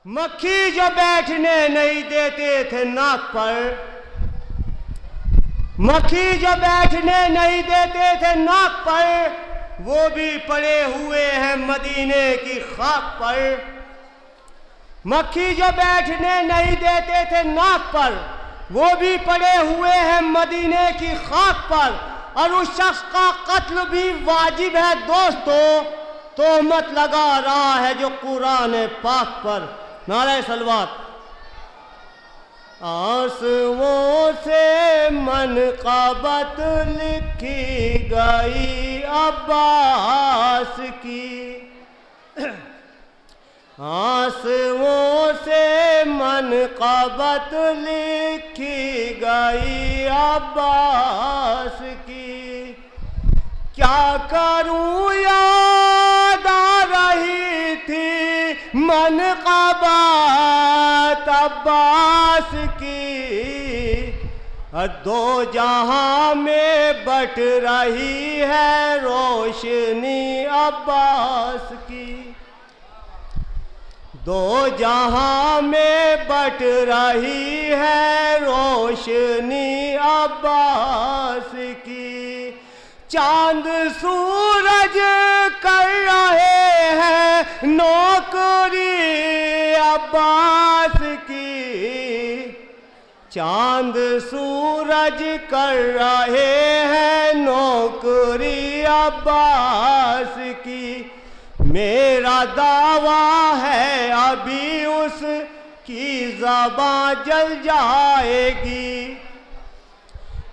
مکھی جو بیٹھنے نہیں دیتے تھے ناک پر، مکھی جو بیٹھنے نہیں دیتے تھے ناک پر، وہ بھی پڑے ہوئے ہیں مدینے کی خاک پر۔ مکھی جو بیٹھنے نہیں دیتے تھے ناک پر، وہ بھی پڑے ہوئے ہیں مدینے کی خاک پر۔ اور اس شخص کا قتل بھی واجب ہے دوستو، تہمت لگا رہا ہے جو قرآن پاک پر۔ نعرہ صلوات۔ آنسوؤں سے منقبت لکھی گئی عباس کی، آنسوؤں سے منقبت لکھی گئی عباس کی۔ کیا کروں یاد آ رہی تھی منقبت عباس کی، دو جہاں میں بٹ رہی ہے روشنی عباس کی، دو جہاں میں بٹ رہی ہے روشنی عباس کی۔ چاند سورج کر رہے ہیں نوکری عباس کی، چاند سورج کر رہے ہیں نوکری عباس کی۔ میرا دعویٰ ہے ابھی اس کی زباں جل جائے گی،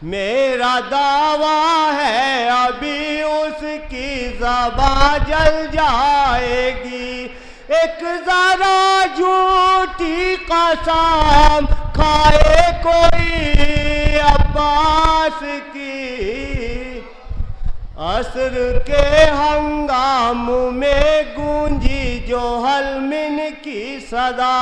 میرا دعویٰ ہے ابھی اس کی زباں جل جائے گی۔ ایک ذرا جھوٹی قسم کھائے کوئی عباس کی، عصر کے ہنگام میں گونجی جو حلمن کی صدا،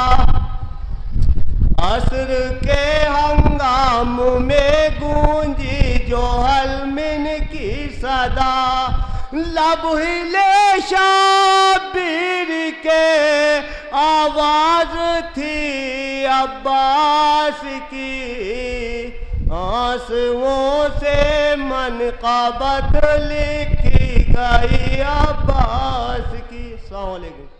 عصر کے ہنگام میں گونجی جو حلمن کی صدا، لب ہلے شبیر کے آواز تھی عباس کی، آنسوؤں سے منقبت لکھی گئی عباس کی۔ السلام علیکم۔